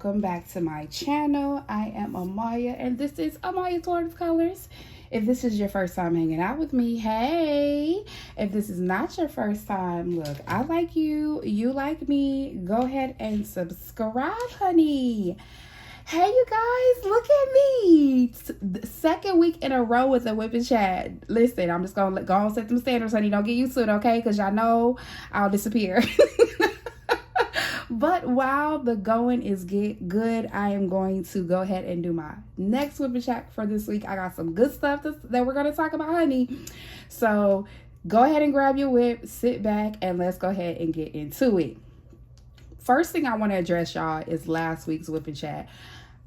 welcome back to my channel. I am Amalia and this is Amalyas Watercolors. If this is your first time hanging out with me, hey. If this is not your first time, look, I like you, you like me. Go ahead and subscribe, honey. Hey, you guys, look at me. Second week in a row with a WIP-N-chat. Listen, I'm just going to go and set them standards, honey. Don't get used to it, okay? Because y'all know I'll disappear. But while the going is good, I am going to go ahead and do my next WIP-N-chat for this week. I got some good stuff that we're going to talk about, honey. So go ahead and grab your whip, sit back, and let's go ahead and get into it. First thing I want to address, y'all, is last week's WIP-N-chat.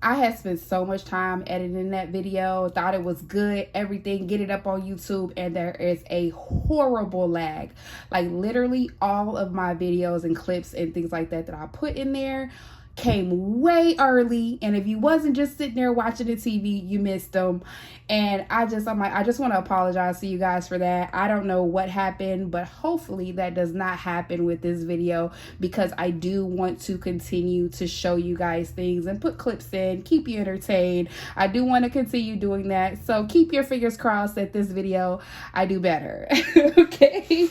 I had spent so much time editing that video, thought it was good, everything, get it up on YouTube, and there is a horrible lag. Like literally all of my videos and clips and things like that I put in there came way early, and if you wasn't just sitting there watching the TV, you missed them. And I just want to apologize to you guys for that. I don't know what happened, but hopefully that does not happen with this video, because I do want to continue to show you guys things and put clips in, keep you entertained. I do want to continue doing that, so keep your fingers crossed that this video I do better. Okay.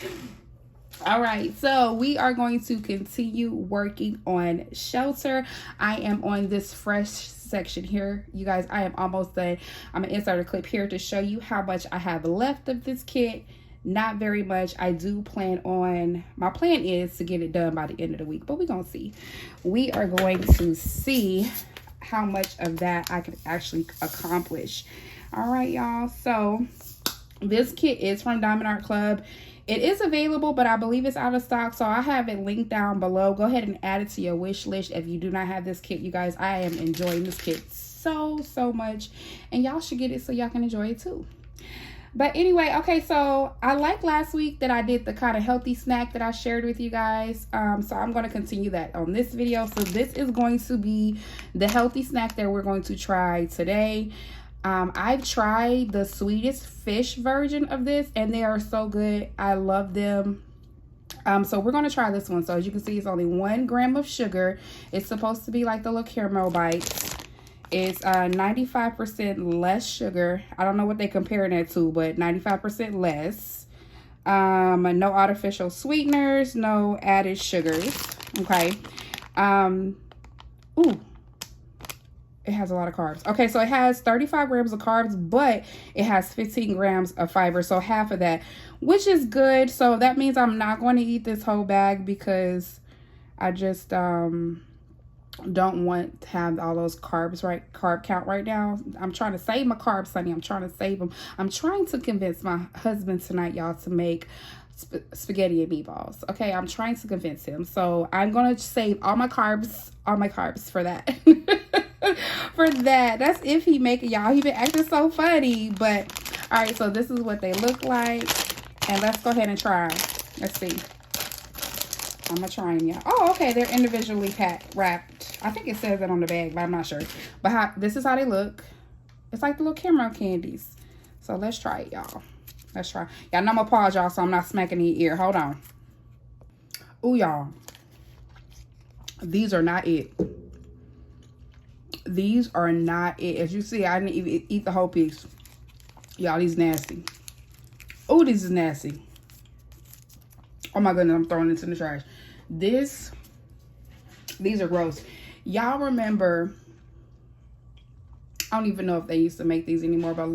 All right, so we are going to continue working on shelter. I am on this fresh section here, you guys. I am almost done. I'm gonna insert a clip here to show you how much I have left of this kit. Not very much. I do plan on, my plan is to get it done by the end of the week, but we're gonna see. We are going to see how much of that I can actually accomplish. All right, y'all, so this kit is from Diamond Art Club. It is available, but I believe it's out of stock, so I have it linked down below. Go ahead and add it to your wish list if you do not have this kit, you guys. I am enjoying this kit so much, and y'all should get it so y'all can enjoy it too. But anyway, okay, so I like last week that I did the kind of healthy snack that I shared with you guys. So I'm going to continue that on this video. So this is going to be the healthy snack that we're going to try today. I've tried the Swedish fish version of this, and they are so good. I love them. So we're going to try this one. So as you can see, it's only 1 gram of sugar. It's supposed to be like the little caramel bites. It's 95% less sugar. I don't know what they comparing that to, but 95% less. No artificial sweeteners, no added sugars. Okay. Ooh. It has a lot of carbs. Okay, so it has 35 grams of carbs, but it has 15 grams of fiber, so half of that, which is good. So that means I'm not going to eat this whole bag, because I just don't want to have all those carb count right now. I'm trying to save my carbs, honey. I'm trying to save them. I'm trying to convince my husband tonight, y'all, to make spaghetti and meatballs. Okay, I'm trying to convince him. So I'm going to save all my carbs for that. For that. That's if he make it, y'all. He been acting so funny. But all right, so this is what they look like, and let's go ahead and try them. Let's see. I'm gonna try them, y'all. Oh, okay, they're individually wrapped. I think it says it on the bag, but I'm not sure. But this is how they look. It's like the little caramel candies. So let's try it, y'all. Let's try. Y'all know I'm gonna pause, y'all, so I'm not smacking in your ear. Hold on. Ooh, y'all. These are not it. These are not it. As you see, I didn't even eat the whole piece. Y'all, these nasty. Oh, this is nasty. Oh my goodness, I'm throwing this in the trash. These are gross. Y'all remember, I don't even know if they used to make these anymore, but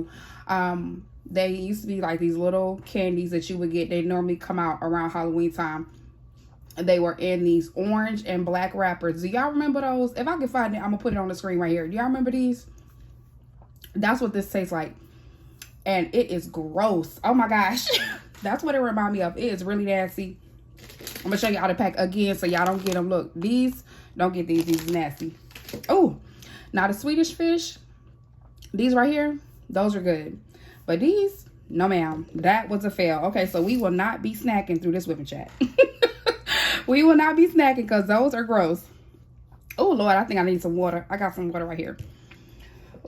they used to be like these little candies that you would get. They normally come out around Halloween time. They were in these orange and black wrappers. Do y'all remember those? If I can find it, I'm gonna put it on the screen right here. Do y'all remember these? That's what this tastes like, and it is gross. Oh my gosh. That's what it reminds me of. It is really nasty. I'm gonna show you how to pack again so y'all don't get them. Look, these, don't get these. These are nasty. Oh, now the Swedish fish, these right here, those are good, but these, no ma'am, that was a fail. Okay, so we will not be snacking through this WIP-N-chat. We will not be snacking, because those are gross. Oh Lord, I think I need some water. I got some water right here.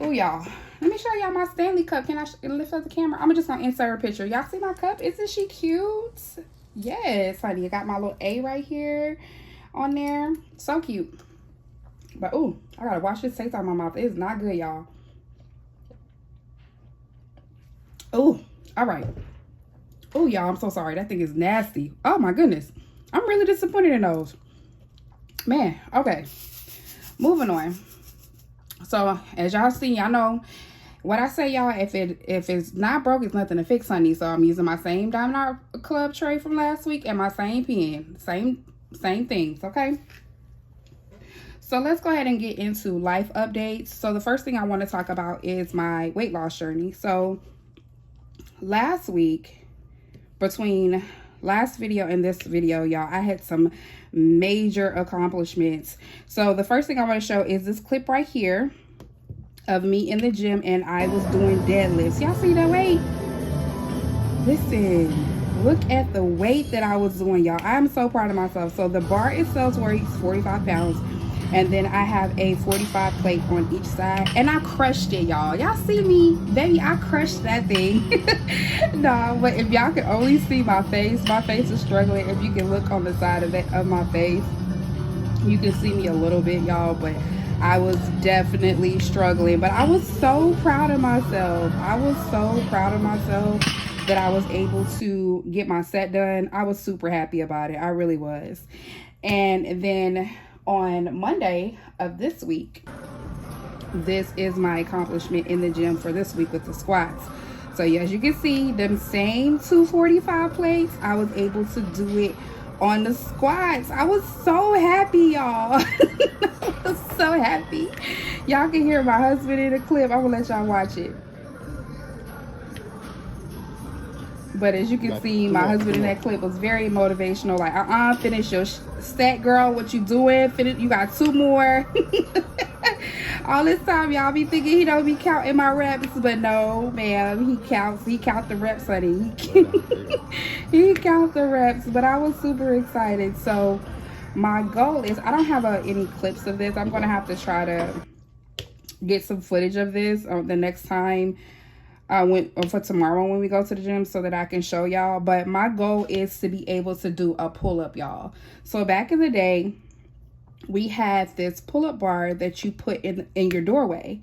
Oh y'all, let me show y'all my Stanley cup. Can I lift up the camera? I'm just gonna insert a picture. Y'all see my cup? Isn't she cute? Yes, honey. I got my little A right here on there. So cute. But ooh, I gotta wash this taste out of my mouth. It's not good, y'all. Ooh, all right. Ooh, y'all, I'm so sorry. That thing is nasty. Oh my goodness. I'm really disappointed in those. Man, okay. Moving on. So as y'all see, y'all know what I say, y'all. If it's not broke, it's nothing to fix, honey. So I'm using my same Diamond Art Club tray from last week and my same pen. Same things, okay? So let's go ahead and get into life updates. So the first thing I want to talk about is my weight loss journey. So last week, between last video and this video, y'all, I had some major accomplishments. So the first thing I want to show is this clip right here of me in the gym, and I was doing deadlifts. Y'all see that weight? Listen, look at the weight that I was doing, y'all. I'm so proud of myself. So the bar itself weighs 45 pounds, and then I have a 45 plate on each side, and I crushed it, y'all. Y'all see me? Baby, I crushed that thing. Nah, but if y'all can only see my face is struggling. If you can look on the side of my face, you can see me a little bit, y'all, but I was definitely struggling. But I was so proud of myself. I was so proud of myself that I was able to get my set done. I was super happy about it. I really was. And then on Monday of this week, this is my accomplishment in the gym for this week with the squats. So as you can see, them same 245 plates, I was able to do it on the squats. I was so happy, y'all. I was so happy. Y'all can hear my husband in the clip. I'm gonna let y'all watch it. But as you can see, my husband in that clip was very motivational. Like, finish your set, girl. What you doing? Finish. You got 2 more. All this time, y'all be thinking he don't be counting my reps, but no, man, he counts. He count the reps, honey. He counts the reps. But I was super excited. So my goal is, I don't have any clips of this. I'm gonna have to try to get some footage of this the next time. For tomorrow when we go to the gym, so that I can show y'all. But my goal is to be able to do a pull-up, y'all. So back in the day, we had this pull-up bar that you put in your doorway,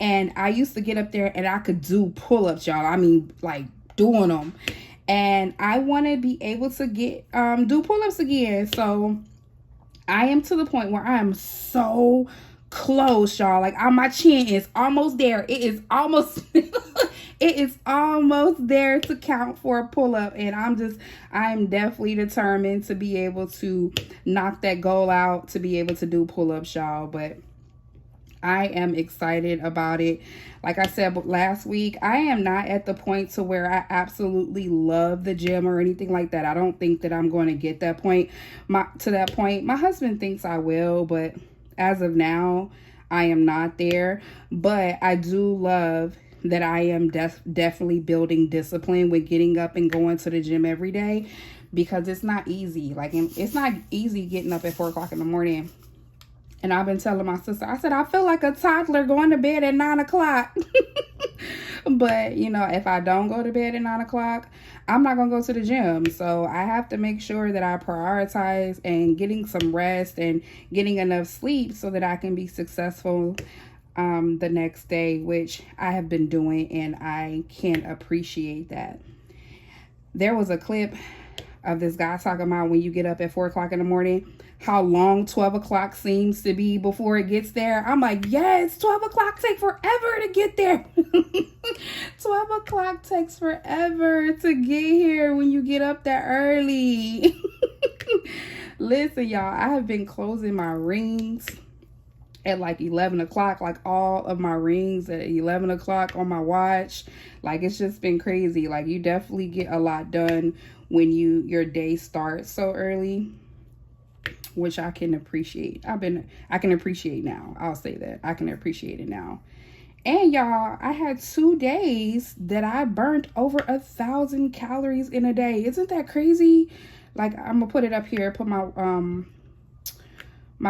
and I used to get up there and I could do pull-ups, y'all. I mean, like, doing them. And I want to be able to get do pull-ups again. So I am to the point where I am so close, y'all. Like, my chin is almost there. It is almost it is almost there to count for a pull-up, and I'm definitely determined to be able to knock that goal out, to be able to do pull-ups, y'all. But I am excited about it. Like I said last week, I am not at the point to where I absolutely love the gym or anything like that. I don't think that I'm going to get that point. To that point, my husband thinks I will, but as of now, I am not there. But I do love that I am definitely building discipline with getting up and going to the gym every day, because it's not easy. Like, it's not easy getting up at 4 o'clock in the morning. And I've been telling my sister, I said, I feel like a toddler going to bed at 9 o'clock. But, you know, if I don't go to bed at 9 o'clock, I'm not going to go to the gym. So I have to make sure that I prioritize and getting some rest and getting enough sleep so that I can be successful the next day, which I have been doing, and I can appreciate that. There was a clip of this guy talking about when you get up at 4 o'clock in the morning, how long 12 o'clock seems to be before it gets there. I'm like, yes, 12 o'clock take forever to get there. 12 o'clock takes forever to get here when you get up that early. Listen, y'all, I have been closing my rings at like 11 o'clock, like all of my rings at 11 o'clock on my watch. Like, it's just been crazy. Like, you definitely get a lot done when your day starts so early, which I can appreciate. I can appreciate now. I'll say that. I can appreciate it now. And y'all, I had 2 days that I burnt over 1,000 calories in a day. Isn't that crazy? Like, I'm gonna put it up here, put my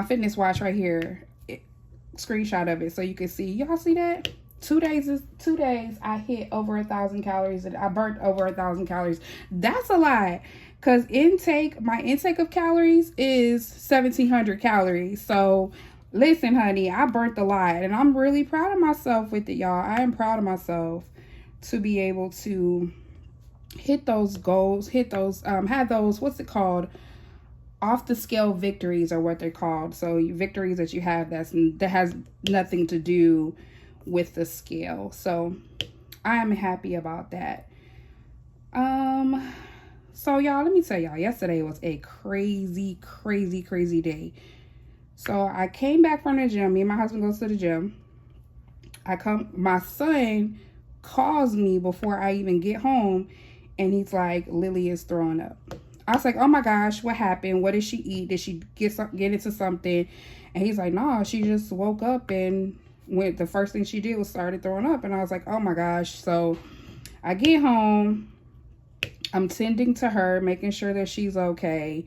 fitness watch right here. Screenshot of it so you can see. Y'all see that? 2 days I hit over 1,000 calories, and I burnt over 1,000 calories. That's a lot, because my intake of calories is 1,700 calories. So Listen, honey, I burnt a lot, and I'm really proud of myself with it, y'all. I am proud of myself to be able to hit those goals, hit those, have those, what's it called? Off the scale victories are what they're called. So victories that you have that has nothing to do with the scale. So I am happy about that. So y'all, let me tell y'all, yesterday was a crazy day. So I came back from the gym. Me and my husband goes to the gym. My son calls me before I even get home, and he's like, Lily is throwing up. I was like, oh my gosh, what happened? What did she eat? Did she get into something? And he's like, no, she just woke up and the first thing she did was started throwing up. And I was like, oh my gosh. So I get home, I'm tending to her, making sure that she's okay.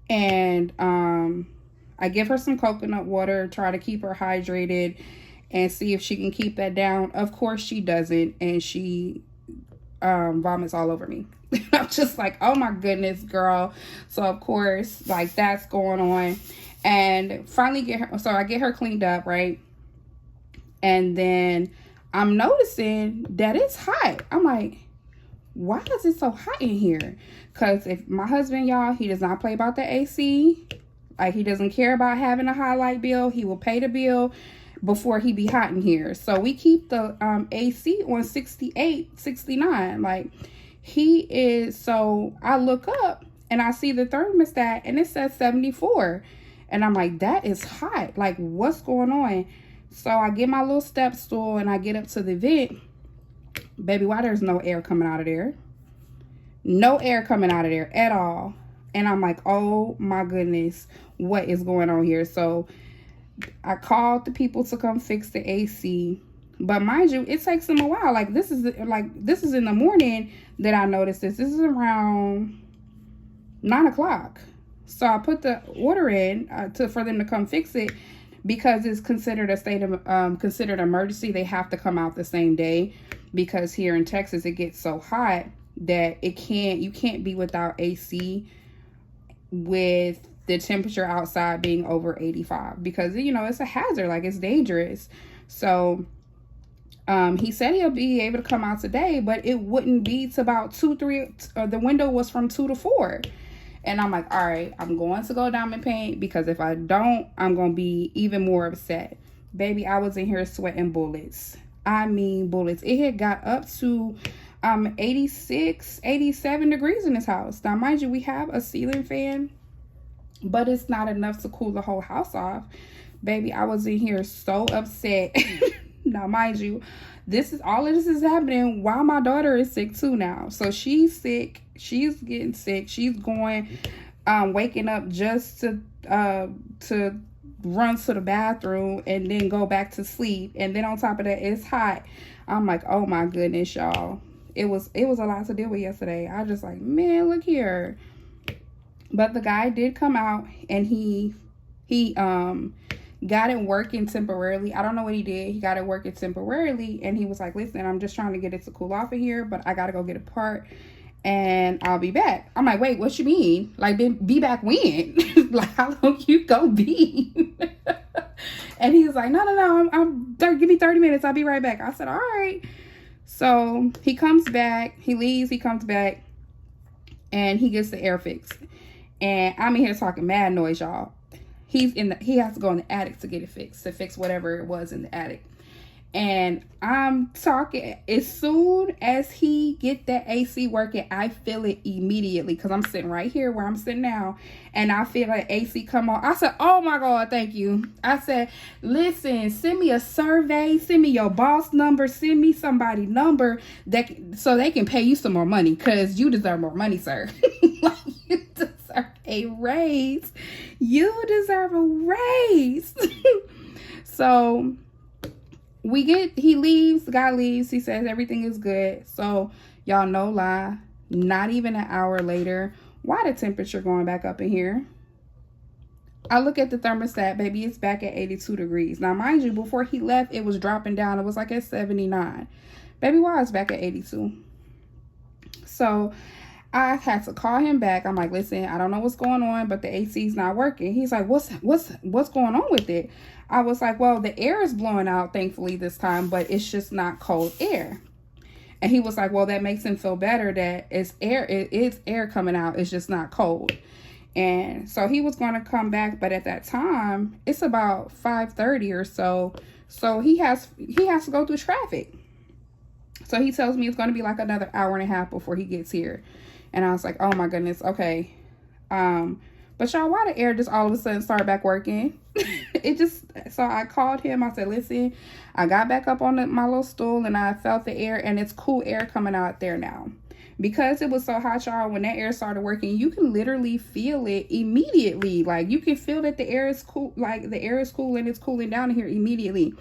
And I give her some coconut water, try to keep her hydrated and see if she can keep that down. Of course she doesn't, and she vomits all over me. I'm just like, oh my goodness, girl. So of course, like, that's going on. And finally I get her cleaned up, right? And then I'm noticing that it's hot. I'm like, why is it so hot in here? Because if my husband, y'all, he does not play about the AC. Like, he doesn't care about having a high light bill. He will pay the bill before he be hot in here. So we keep the AC on 68, 69. Like, he is. So I look up and I see the thermostat and it says 74. And I'm like, that is hot. Like, what's going on? So I get my little step stool and I get up to the vent. Baby, why there's no air coming out of there? No air coming out of there at all. And I'm like, oh my goodness, what is going on here? So I called the people to come fix the AC. But mind you, it takes them a while. Like, this is in the morning that I noticed this. This is around 9 o'clock. So I put the order in for them to come fix it, because it's considered a state of considered emergency. They have to come out the same day, because here in Texas it gets so hot that you can't be without AC with the temperature outside being over 85, because it's a hazard. Like, it's dangerous. So he said he'll be able to come out today, but it wouldn't be to about 2, 3. The window was from 2 to 4. And I'm like, all right, I'm going to go diamond paint, because if I don't, I'm going to be even more upset. Baby, I was in here sweating bullets. I mean bullets. It had got up to 86, 87 degrees in this house. Now, mind you, we have a ceiling fan, but it's not enough to cool the whole house off. Baby, I was in here so upset. Now, mind you, all of this is happening while my daughter is sick too now. So she's sick. She's getting sick. She's going, waking up just to run to the bathroom and then go back to sleep. And then on top of that, it's hot. I'm like, oh my goodness, y'all. It was a lot to deal with yesterday. I just like, man, look here. But the guy did come out, and he got it working temporarily. I don't know what he did. He got it working temporarily, and he was like, listen, I'm just trying to get it to cool off in here, but I gotta go get a part and I'll be back. I'm like, wait, what you mean? Like, be back when? Like, how long you gonna be? And he was like, no, give me 30 minutes, I'll be right back. I said, all right. So he comes back, he leaves, he comes back, and he gets the air fixed. And I'm in here talking mad noise, y'all. He has to go in the attic to get it fixed, to fix whatever it was in the attic. And I'm talking, as soon as he get that AC working, I feel it immediately, because I'm sitting right here where I'm sitting now, and I feel like AC come on. I said, oh my God, thank you. I said, listen, send me a survey, send me your boss number, send me somebody number so they can pay you some more money, because you deserve more money, sir. Like, you deserve a raise. You deserve a raise. So he leaves, the guy leaves, he says everything is good. So y'all, no lie, not even an hour later, why the temperature going back up in here? I look at the thermostat, baby, it's back at 82 degrees. Now, mind you, before he left, it was dropping down. It was like at 79. Baby, why it's back at 82? So I had to call him back. I'm like, listen, I don't know what's going on, but the AC's not working. He's like, what's going on with it? I was like, well, the air is blowing out, thankfully, this time, but it's just not cold air. And he was like, well, that makes him feel better that it's air. It is air coming out. It's just not cold. And so he was going to come back, but at that time, it's about 5:30 or so. So he has to go through traffic. So he tells me it's going to be like another hour and a half before he gets here. And I was like, oh my goodness, okay. But y'all, why the air just all of a sudden started back working? So I called him. I said, listen, I got back up on my little stool and I felt the air, and it's cool air coming out there now. Because it was so hot, y'all, when that air started working, you can literally feel it immediately. Like, you can feel that the air is cool, like the air is cool and it's cooling down here immediately.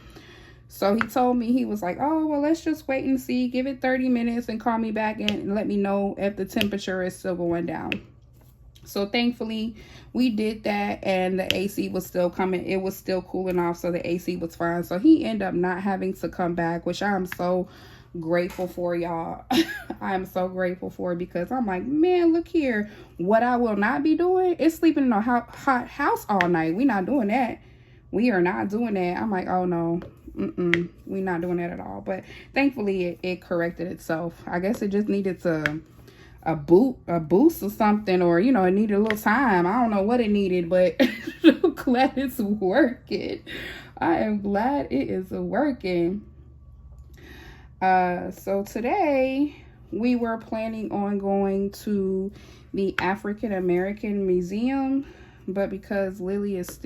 So he told me, he was like, oh, well, let's just wait and see. Give it 30 minutes and call me back and let me know if the temperature is still going down. So thankfully, we did that, and the AC was still coming. It was still cooling off, so the AC was fine. So he ended up not having to come back, which I'm so grateful for, y'all. I am so grateful for, because I'm like, man, look here. What I will not be doing is sleeping in a hot house all night. We not doing that. We are not doing that. I'm like, oh no. We not doing that at all. But thankfully it corrected itself. I guess it just needed a boost or something, or it needed a little time. I don't know what it needed, but I'm glad it's working. I am glad it is working. So today we were planning on going to the African American Museum, but because Lily is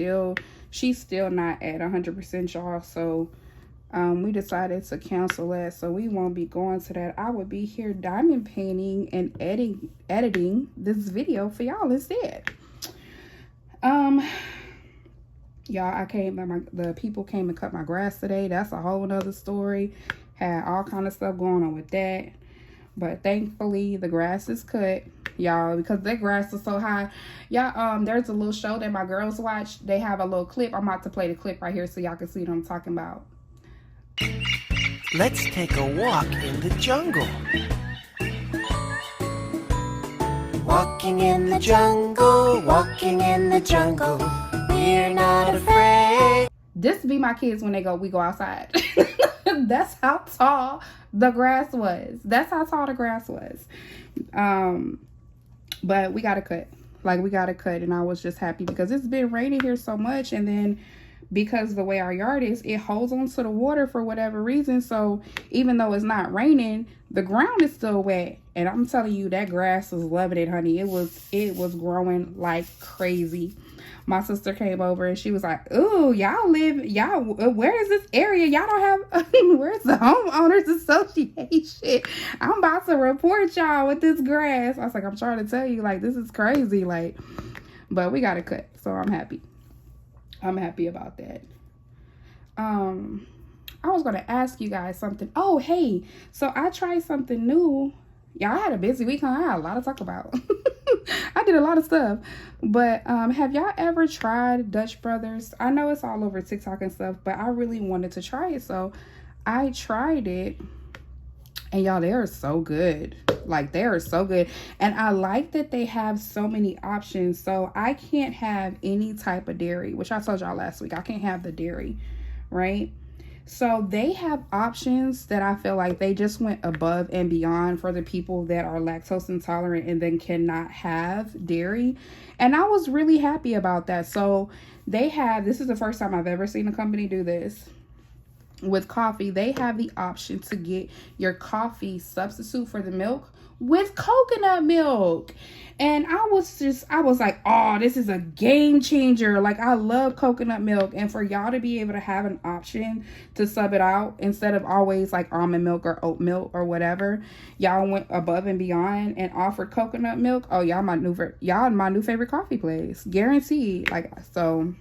she's still not at 100%, y'all, so we decided to cancel that, so we won't be going to that. I would be here diamond painting and editing this video for y'all instead. Y'all, the people came and cut my grass today. That's a whole nother story. Had all kind of stuff going on with that, but thankfully the grass is cut, y'all, because that grass is so high. Y'all, there's a little show that my girls watch. They have a little clip. I'm about to play the clip right here so y'all can see what I'm talking about. Let's take a walk in the jungle. Walking in the jungle, walking in the jungle. We're not afraid. This be my kids when we go outside. That's how tall the grass was. But we got to cut. And I was just happy because it's been raining here so much, and then because the way our yard is, it holds on to the water for whatever reason. So even though it's not raining, the ground is still wet. And I'm telling you, that grass was loving it, honey. It was growing like crazy. My sister came over and she was like, ooh, where is this area? Y'all don't have, where's the homeowners association? I'm about to report y'all with this grass. I was like, I'm trying to tell you, like, this is crazy. Like, but we got to cut. So I'm happy. I'm happy about that. I was going to ask you guys something. Oh, hey, so I tried something new. Y'all, I had a busy week, huh? I had a lot to talk about. I did a lot of stuff. But have y'all ever tried Dutch Brothers? I know it's all over TikTok and stuff, but I really wanted to try it. So I tried it. And y'all, they are so good. Like, they are so good. And I like that they have so many options. So I can't have any type of dairy, which I told y'all last week. I can't have the dairy, right? So they have options that I feel like they just went above and beyond for the people that are lactose intolerant and then cannot have dairy. And I was really happy about that. So this is the first time I've ever seen a company do this. With coffee, they have the option to get your coffee substitute for the milk with coconut milk. And I was like, oh, this is a game changer. Like, I love coconut milk. And for y'all to be able to have an option to sub it out instead of always like almond milk or oat milk or whatever, y'all went above and beyond and offered coconut milk. Oh, y'all my new favorite coffee place, guaranteed. Like, so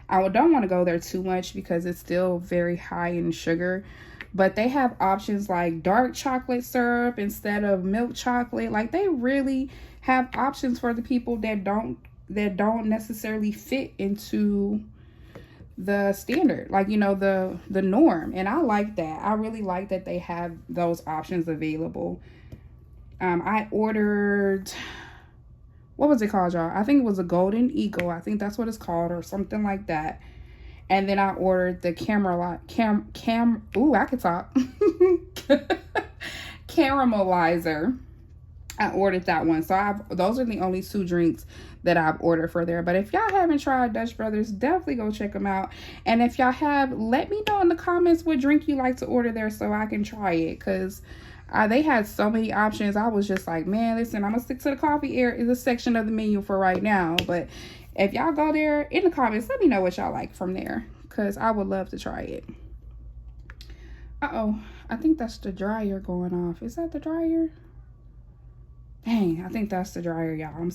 I don't want to go there too much because it's still very high in sugar. But they have options like dark chocolate syrup instead of milk chocolate. Like, they really have options for the people that don't necessarily fit into the standard, like, the norm. And I like that. I really like that they have those options available. I ordered, what was it called, y'all? I think it was a Golden Eagle. I think that's what it's called, or something like that. And then I ordered the caramelizer. I ordered that one. So those are the only 2 drinks that I've ordered for there. But if y'all haven't tried Dutch Brothers, definitely go check them out. And if y'all have, let me know in the comments what drink you like to order there so I can try it. Because they had so many options. I was just like, man, listen, I'm going to stick to the coffee section of the menu for right now. But if y'all go there in the comments, let me know what y'all like from there, because I would love to try it. Uh-oh, I think that's the dryer going off. Is that the dryer? Dang, I think that's the dryer, y'all.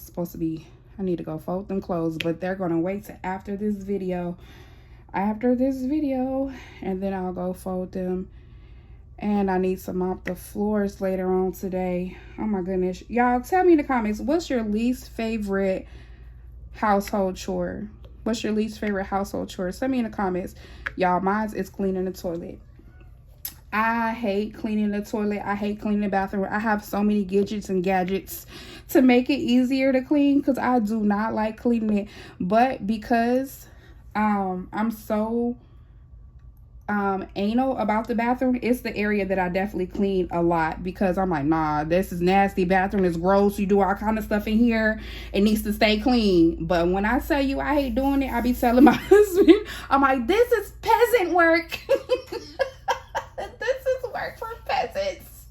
I need to go fold them clothes, but they're going to wait till after this video, and then I'll go fold them. And I need to mop the floors later on today. Oh my goodness. Y'all, tell me in the comments, what's your least favorite household chore? What's your least favorite household chore? Send me in the comments. Y'all, mine is cleaning the toilet. I hate cleaning the toilet. I hate cleaning the bathroom. I have so many gadgets to make it easier to clean, because I do not like cleaning it. But because I'm so anal about the bathroom, it's the area that I definitely clean a lot, because I'm like, nah, this is nasty. Bathroom is gross. You do all kind of stuff in here. It needs to stay clean. But when I tell you I hate doing it, I be telling my husband, I'm like, this is peasant work. This is work for peasants.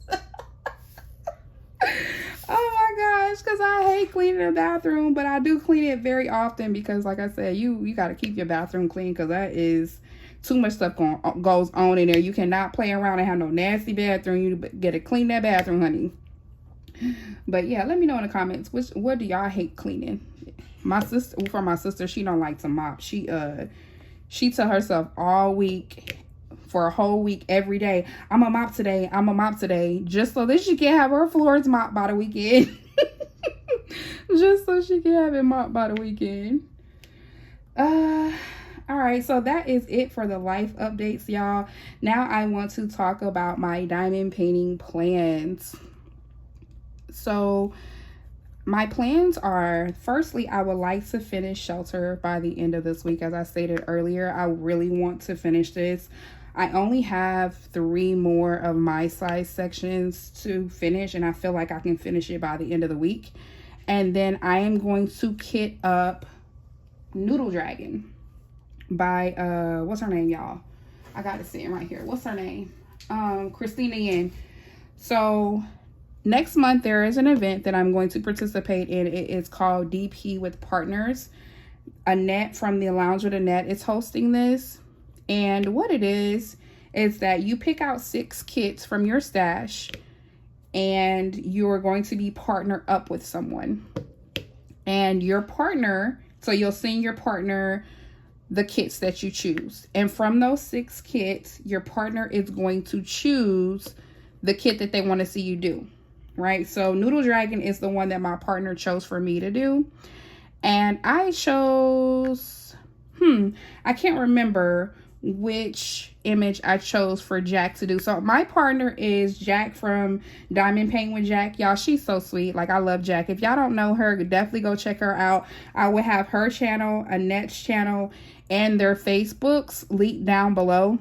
Oh my gosh, because I hate cleaning the bathroom, but I do clean it very often, because like I said, you got to keep your bathroom clean, because that is too much stuff goes on in there. You cannot play around and have no nasty bathroom. You gotta clean that bathroom, honey. But yeah, let me know in the comments, what do y'all hate cleaning? My sister, she don't like to mop. She tell herself all week, for a whole week, every day, I'm gonna mop today, just so that she can have her floors mopped by the weekend. Just so she can have it mopped by the weekend. All right, so that is it for the life updates, y'all. Now I want to talk about my diamond painting plans. So my plans are, firstly, I would like to finish Shelter by the end of this week. As I stated earlier, I really want to finish this. I only have 3 more of my size sections to finish, and I feel like I can finish it by the end of the week. And then I am going to kit up Noodle Dragon by what's her name, y'all? I got it sitting right here. What's her name? Christina Yin. So next month there is an event that I'm going to participate in. It is called DP with Partners. Annette from the Lounge with Annette is hosting this. And what it is that you pick out 6 kits from your stash, and you're going to be partnered up with someone. And your partner, so you'll send your partner the kits that you choose. And from those 6 kits, your partner is going to choose the kit that they want to see you do. Right? So Noodle Dragon is the one that my partner chose for me to do. And I chose, I can't remember which image I chose for Jack to do. So my partner is Jack from Diamond Paint with Jack. Y'all, she's so sweet. Like, I love Jack. If y'all don't know her, definitely go check her out. I will have her channel, Annette's channel, and their Facebooks linked down below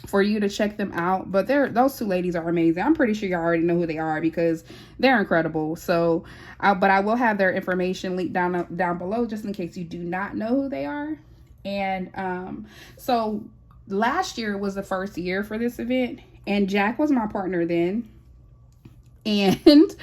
for you to check them out. But those 2 ladies are amazing. I'm pretty sure y'all already know who they are, because they're incredible. So but I will have their information linked down below, just in case you do not know who they are. And so last year was the first year for this event, and Jack was my partner then, and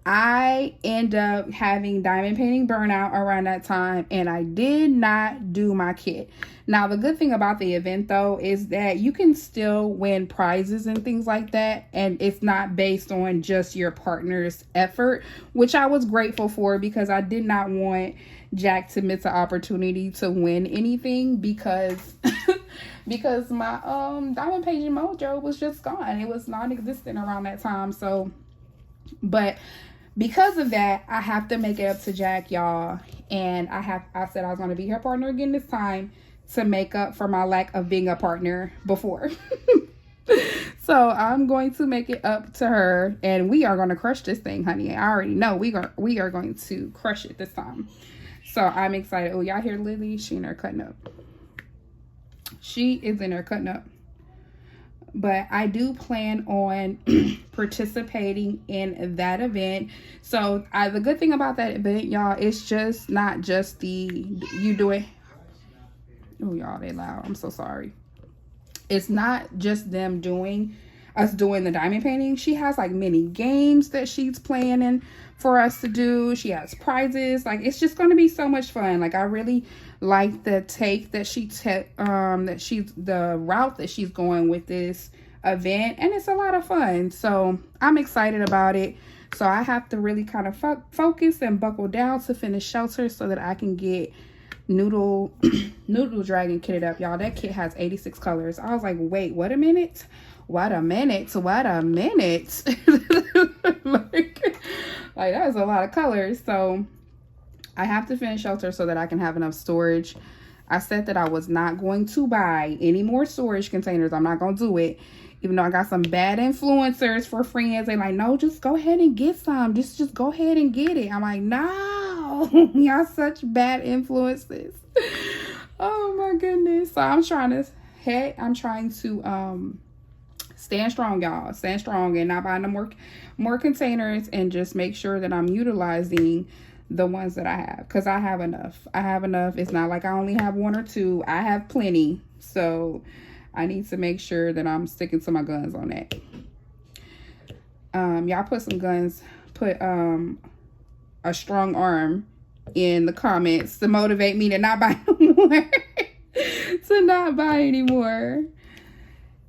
I end up having diamond painting burnout around that time, and I did not do my kit. Now, the good thing about the event, though, is that you can still win prizes and things like that, and it's not based on just your partner's effort, which I was grateful for, because I did not want Jack to miss an opportunity to win anything, because because my diamond painting mojo was just gone. It was non-existent around that time. So, but because of that, I have to make it up to Jack, y'all. And I said I was going to be her partner again this time, to make up for my lack of being a partner before. So So I'm going to make it up to her, and we are going to crush this thing, honey. I already know we are going to crush it this time. So I'm excited. Oh, y'all hear Lily? She in there cutting up. She is in there cutting up. But I do plan on participating in that event. So the good thing about that event, y'all, it's just not just you doing. Oh, y'all, they loud. I'm so sorry. It's not just us doing the diamond painting. She has like many games that she's planning for us to do. She has prizes. Like, it's just going to be so much fun. Like, I really like the take that the route that she's going with this event, and it's a lot of fun. So I'm excited about it. So I have to really kind of focus and buckle down to finish Shelter so that I can get Noodle Dragon kitted up, y'all. That kit has 86 colors. I was like, wait, what a minute. Like that is a lot of colors. So I have to finish Shelter so that I can have enough storage. I said that I was not going to buy any more storage containers. I'm not going to do it. Even though I got some bad influencers for friends. They're like, no, just go ahead and get some. Just go ahead and get it. I'm like, no. Y'all such bad influences. Oh my goodness. So I'm trying to stand strong, y'all. Stand strong and not buy no more containers, and just make sure that I'm utilizing the ones that I have, because I have enough. It's not like I only have one or two. I have plenty. So I need to make sure that I'm sticking to my guns on that. Y'all put a strong arm in the comments to motivate me to not buy more. To not buy anymore.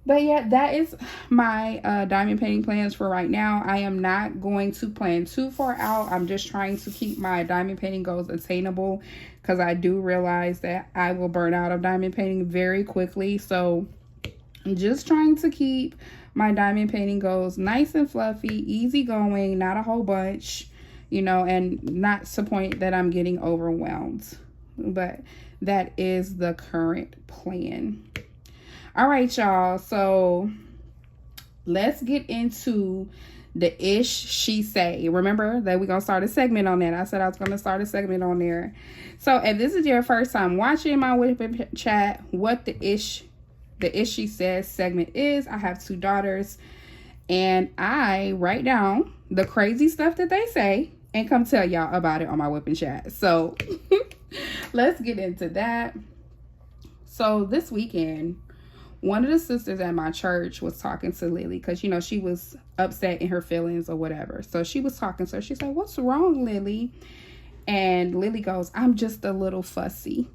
But yeah, that is my diamond painting plans for right now. I am not going to plan too far out. I'm just trying to keep my diamond painting goals attainable, because I do realize that I will burn out of diamond painting very quickly. So I'm just trying to keep my diamond painting goals nice and fluffy, easy going, not a whole bunch, and not to the point that I'm getting overwhelmed. But that is the current plan. All right, y'all. So let's get into the ish she say. Remember that we're going to start a segment on that. I said I was going to start a segment on there. So if this is your first time watching my WIP-N-chat, what the ish she says segment is, I have 2 daughters, and I write down the crazy stuff that they say and come tell y'all about it on my WIP-N-chat. So let's get into that. So this weekend, one of the sisters at my church was talking to Lily, because, she was upset in her feelings or whatever. So she was talking to her. She's like, what's wrong, Lily? And Lily goes, I'm just a little fussy.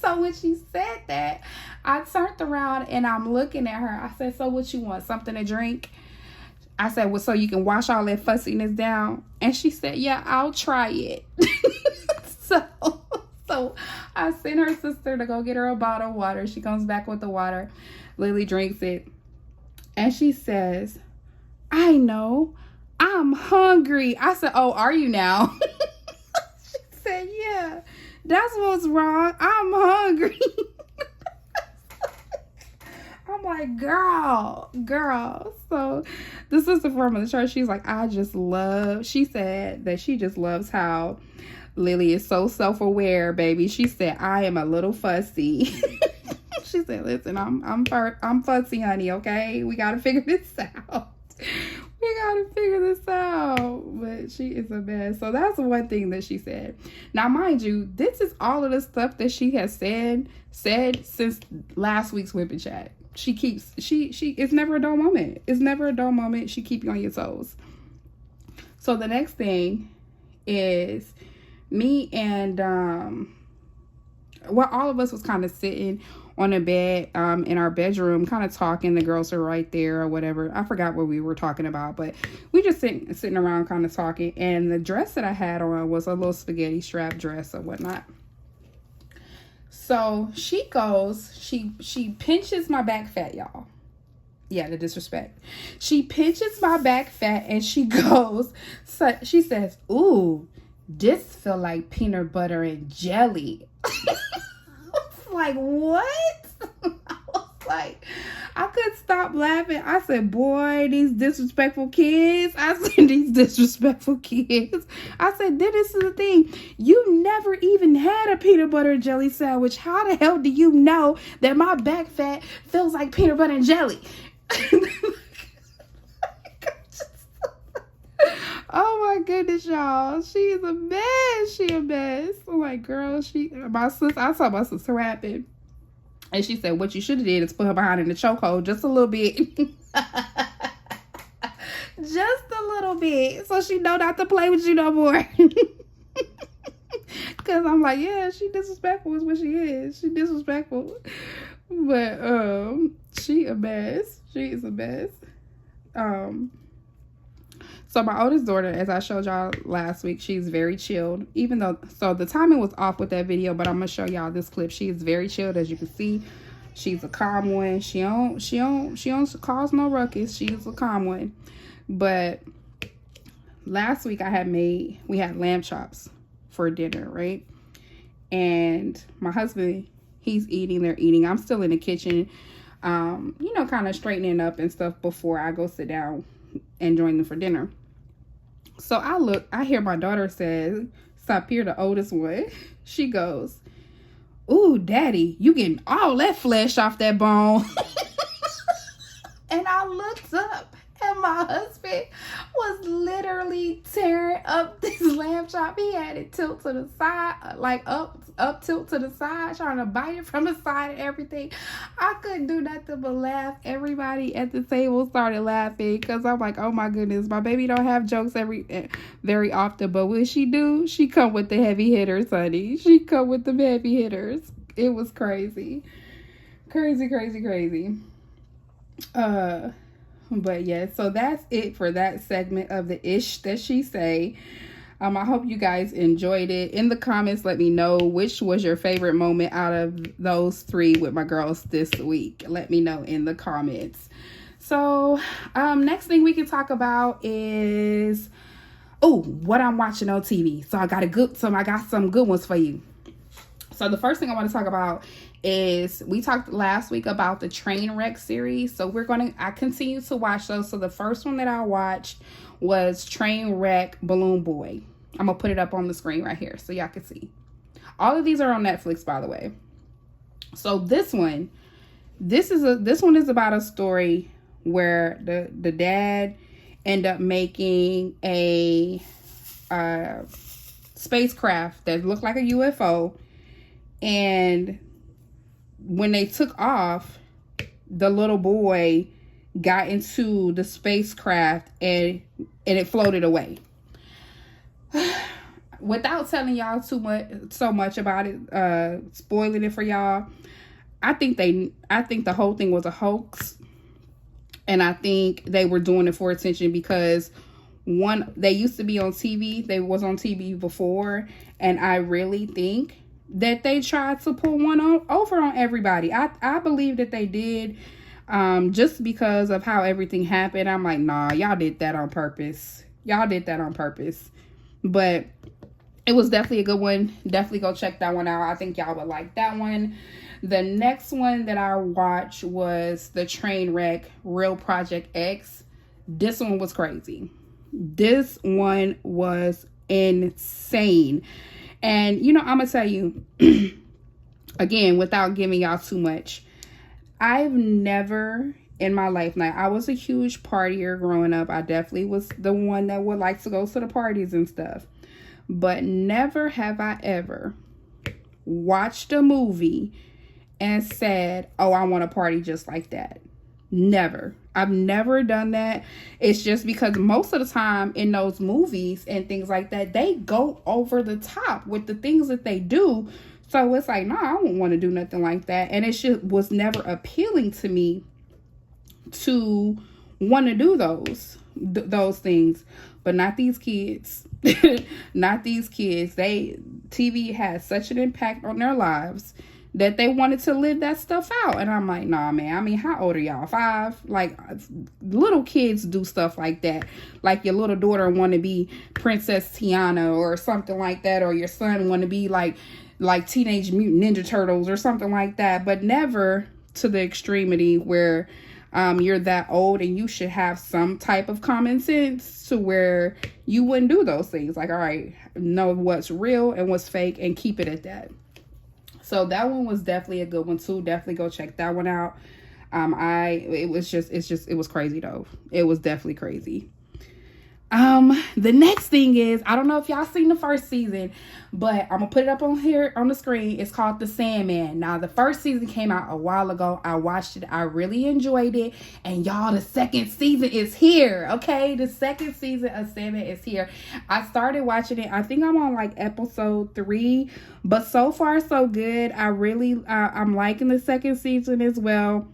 So when she said that, I turned around and I'm looking at her. I said, so what you want, something to drink? I said, well, so you can wash all that fussiness down? And she said, yeah, I'll try it. So I sent her sister to go get her a bottle of water. She comes back with the water. Lily drinks it. And she says, I know, I'm hungry. I said, oh, are you now? She said, yeah, that's what's wrong. I'm hungry. I'm like, girl. So the sister from the church, she's like, she said that she just loves how Lily is so self-aware, baby. She said, I am a little fussy. She said, listen, I'm fussy, honey, okay? We got to figure this out. But she is a mess. So that's one thing that she said. Now, mind you, this is all of the stuff that she has said since last week's WIP-N-chat. It's never a dull moment. She keep you on your toes. So the next thing is me and all of us was kind of sitting on a bed in our bedroom, kind of talking. The girls are right there or whatever. I forgot what we were talking about, but we just sitting around kind of talking. And the dress that I had on was a little spaghetti strap dress or whatnot. So she goes, she pinches my back fat, y'all. Yeah, the disrespect. She pinches my back fat and she goes, so she says, ooh, this feel like peanut butter and jelly. I was like, what? I was like, I couldn't stop laughing. I said, boy, these disrespectful kids. I said, these disrespectful kids. I said, this is the thing. You never even had a peanut butter and jelly sandwich. How the hell do you know that my back fat feels like peanut butter and jelly? Oh my goodness, y'all. She is a mess. She a mess. I'm like, girl, I saw my sister rapping. And she said, what you should have did is put her behind in the chokehold just a little bit. Just a little bit. So she know not to play with you no more. Because I'm like, yeah, she disrespectful is what she is. She disrespectful. But she a mess. She is a mess. So my oldest daughter, as I showed y'all last week, she's very chilled. Even though, so the timing was off with that video, but I'm gonna show y'all this clip. She is very chilled, as you can see. She's a calm one. She don't cause no ruckus. She's a calm one. But last week we had lamb chops for dinner, right? And my husband, he's eating, they're eating. I'm still in the kitchen, kind of straightening up and stuff before I go sit down and join them for dinner. So I hear my daughter say, Sapir, the oldest one, she goes, ooh, daddy, you getting all that flesh off that bone. And I looked up and my husband was literally tearing up this lamb chop. He had it tilt to the side, like up tilt to the side, trying to bite it from the side and everything. I couldn't do nothing but laugh. Everybody at the table started laughing because I'm like, oh my goodness, my baby don't have jokes very often, but when she do, she come with the heavy hitters, honey. She come with the heavy hitters. It was crazy. Crazy. But yeah, so that's it for that segment of the ish that she say. I hope you guys enjoyed it. In the comments, let me know which was your favorite moment out of those three with my girls this week. Let me know in the comments. So next thing we can talk about is what I'm watching on TV. So I got some good ones for you. So the first thing I want to talk about is, we talked last week about the Trainwreck series. So I continue to watch those. So the first one that I watched was Trainwreck Balloon Boy. I'm going to put it up on the screen right here so y'all can see. All of these are on Netflix, by the way. So this one is about a story where the dad ended up making a spacecraft that looked like a UFO. And when they took off, the little boy got into the spacecraft and it floated away. Without telling y'all so much about it, spoiling it for y'all, I think the whole thing was a hoax. And I think they were doing it for attention because they used to be on TV. They was on TV before. And I really think that they tried to pull one over on everybody. I believe that they did, just because of how everything happened. I'm like, nah, y'all did that on purpose. But it was definitely a good one. Definitely go check that one out. I think y'all would like that one. The next one that I watched was the Trainwreck Real Project X. This one was crazy. This one was insane. And, I'm going to tell you, again, without giving y'all too much, I've never in my life, now, I was a huge partier growing up. I definitely was the one that would like to go to the parties and stuff. But never have I ever watched a movie and said, oh, I want to party just like that. Never. I've never done that. It's just because most of the time in those movies and things like that, they go over the top with the things that they do. So it's like, no, I don't want to do nothing like that. And it just was never appealing to me to want to do those things. But not these kids. Not these kids. TV has such an impact on their lives that they wanted to live that stuff out. And I'm like, nah, man. I mean, how old are y'all? 5? Like, little kids do stuff like that. Like, your little daughter want to be Princess Tiana or something like that. Or your son want to be like Teenage Mutant Ninja Turtles or something like that. But never to the extremity where you're that old and you should have some type of common sense to where you wouldn't do those things. Like, all right, know what's real and what's fake and keep it at that. So that one was definitely a good one too. Definitely go check that one out. It was crazy though. It was definitely crazy. The next thing is, I don't know if y'all seen the first season, but I'm gonna put it up on here on the screen. It's called The Sandman. Now, the first season came out a while ago. I watched it. I really enjoyed it. And y'all, the second season is here. Okay, the second season of Sandman is here. I started watching it. I think I'm on like episode 3, but so far so good. I'm liking the second season as well.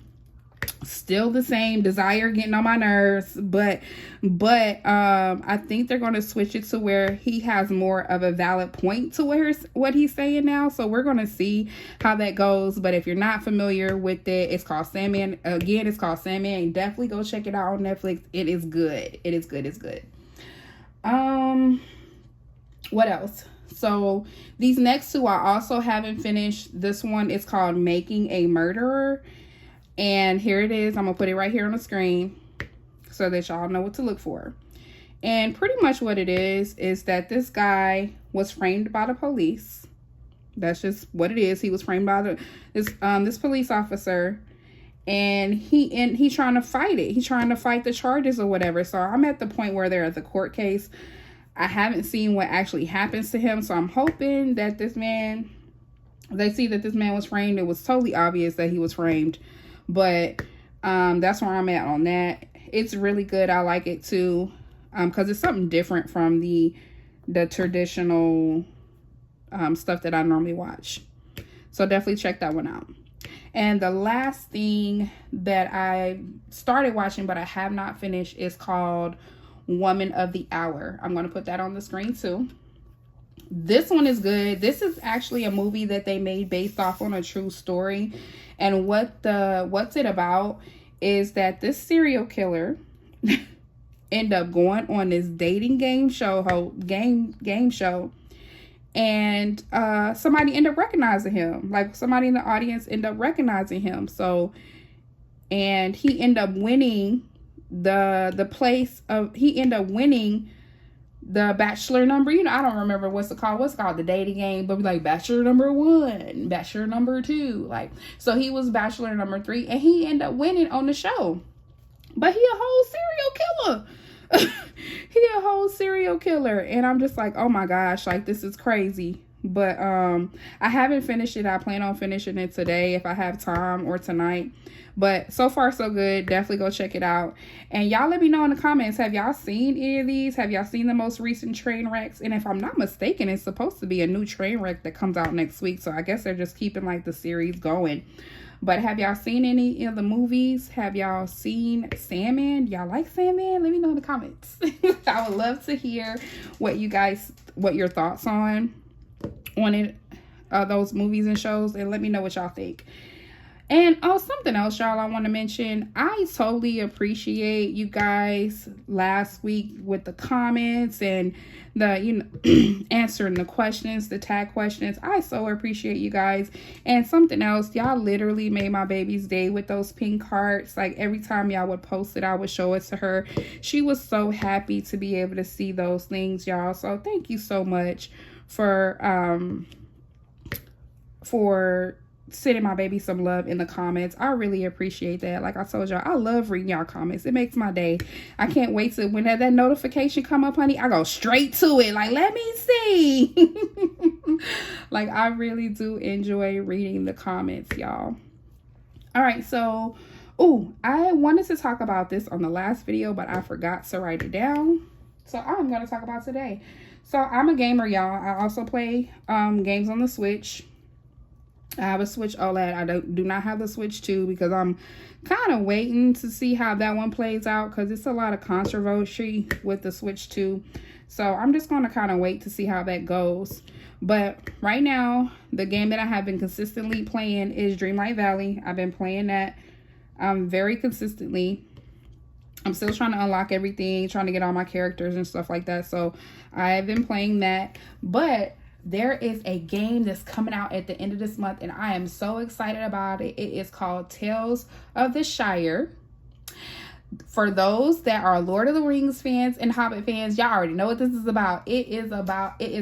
Still the same desire getting on my nerves, but I think they're going to switch it to where he has more of a valid point to what he's saying now. So we're going to see how that goes. But if you're not familiar with it, it's called Sandman. Again, it's called Sandman. Definitely go check it out on Netflix. It is good. It is good. It's good. What else? So these next two I also haven't finished. This one is called Making a Murderer. And here it is. I'm going to put it right here on the screen so that y'all know what to look for. And pretty much what it is that this guy was framed by the police. That's just what it is. He was framed by this police officer. And he's trying to fight it. He's trying to fight the charges or whatever. So I'm at the point where they're at the court case. I haven't seen what actually happens to him. So I'm hoping that they see that this man was framed. It was totally obvious that he was framed. But that's where I'm at on that. It's really good. I like it too, because it's something different from the traditional stuff that I normally watch. So definitely check that one out. And the last thing that I started watching but I have not finished is called Woman of the Hour. I'm going to put that on the screen too. This one is good. This is actually a movie that they made based off on a true story. And what's it about is that this serial killer end up going on this dating game show, and somebody end up recognizing him. Like somebody in the audience end up recognizing him. So, and he end up winning he end up winning the bachelor number, I don't remember what's it called, the dating game, but like bachelor number 1, bachelor number 2, like, so he was bachelor number 3 and he ended up winning on the show. But he a whole serial killer. And I'm just like, oh my gosh, like this is crazy. But I haven't finished it. I plan on finishing it today if I have time, or tonight. But so far so good. Definitely go check it out. And y'all let me know in the comments, have y'all seen any of these? Have y'all seen the most recent train wrecks? And if I'm not mistaken, it's supposed to be a new train wreck that comes out next week. So I guess they're just keeping like the series going. But have y'all seen any of the movies? Have y'all seen Sandman? Y'all like Sandman? Let me know in the comments. I would love to hear what your thoughts on it, those movies and shows, and let me know what y'all think. And something else, y'all, I want to mention. I totally appreciate you guys last week with the comments and the answering the questions, the tag questions. I so appreciate you guys. And something else, y'all literally made my baby's day with those pink hearts. Like every time y'all would post it, I would show it to her. She was so happy to be able to see those things, y'all. So thank you so much for sending my baby some love in the comments. I really appreciate that. Like I told y'all, I love reading y'all comments. It makes my day. I can't wait to when that notification come up, honey. I go straight to it. Like, let me see. Like, I really do enjoy reading the comments, y'all. All right, so I wanted to talk about this on the last video, but I forgot to write it down. So I'm going to talk about today. So I'm a gamer, y'all. I also play games on the Switch. I have a Switch OLED. I do not have the Switch 2 because I'm kind of waiting to see how that one plays out, because it's a lot of controversy with the Switch 2. So I'm just going to kind of wait to see how that goes. But right now, the game that I have been consistently playing is Dreamlight Valley. I've been playing that very consistently. I'm still trying to unlock everything, trying to get all my characters and stuff like that. So I've been playing that. But there is a game that's coming out at the end of this month, and I am so excited about it. It is called Tales of the Shire. For those that are Lord of the Rings fans and Hobbit fans, y'all already know what this is about. It is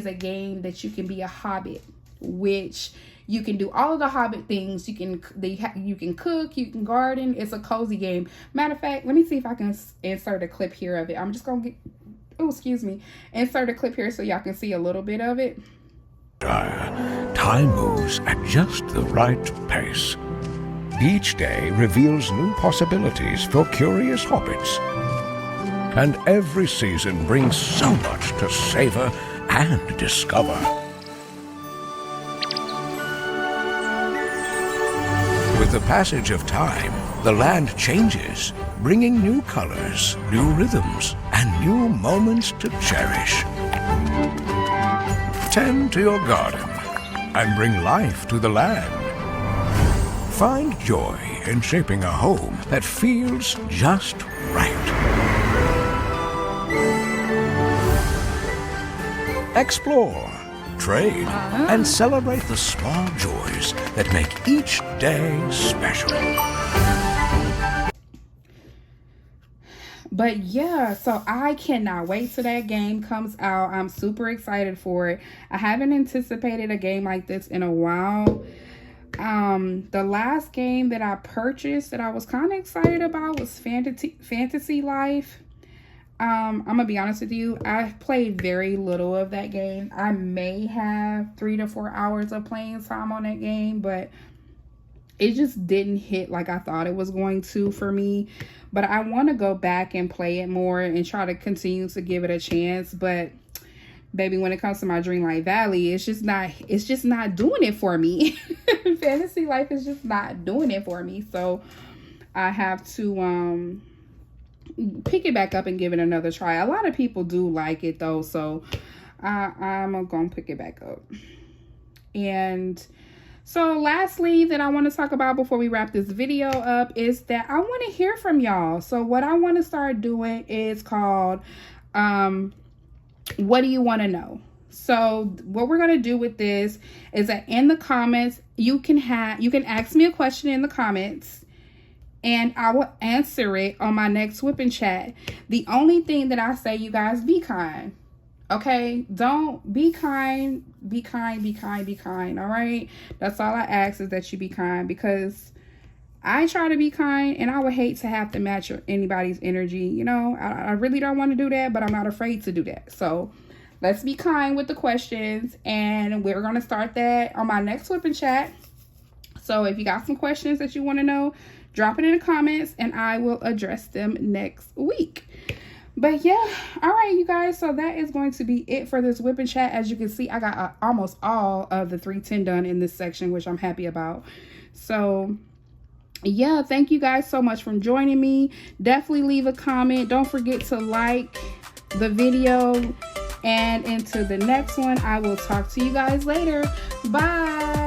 a game that you can be a hobbit, which you can do all of the hobbit things. You can cook, you can garden. It's a cozy game. Matter of fact, let me see if I can insert a clip here of it. I'm just gonna insert a clip here so y'all can see a little bit of it. Time moves at just the right pace. Each day reveals new possibilities for curious hobbits. And every season brings so much to savor and discover. With the passage of time, the land changes, bringing new colors, new rhythms, and new moments to cherish. Tend to your garden and bring life to the land. Find joy in shaping a home that feels just right. Explore, trade, and celebrate the small joys that make each day special. But yeah, so I cannot wait till that game comes out. I'm super excited for it. I haven't anticipated a game like this in a while. The last game that I purchased that I was kind of excited about was Fantasy Life. I'm gonna be honest with you, I've played very little of that game. I may have 3 to 4 hours of playing time on that game, but it just didn't hit like I thought it was going to for me. But I want to go back and play it more and try to continue to give it a chance. But baby, when it comes to my Dreamlight Valley, it's just not doing it for me. Fantasy Life is just not doing it for me. So I have to pick it back up and give it another try. A lot of people do like it though, so I'm gonna pick it back up. And so lastly that I want to talk about before we wrap this video up is that I want to hear from y'all. So what I want to start doing is called what do you want to know? So what we're going to do with this is that in the comments, you can ask me a question in the comments and I will answer it on my next WIP-N-chat. The only thing that I say, you guys, be kind. Okay? Don't be kind. Be kind, be kind, be kind. All right? That's all I ask, is that you be kind, because I try to be kind and I would hate to have to match anybody's energy. You know, I really don't want to do that, but I'm not afraid to do that. So let's be kind with the questions, and we're going to start that on my next WIP-N-chat. So if you got some questions that you want to know, drop it in the comments and I will address them next week. But yeah, all right, you guys. So that is going to be it for this WIP-N-chat. As you can see, I got almost all of the 310 done in this section, which I'm happy about. So yeah, thank you guys so much for joining me. Definitely leave a comment. Don't forget to like the video. And into the next one, I will talk to you guys later. Bye.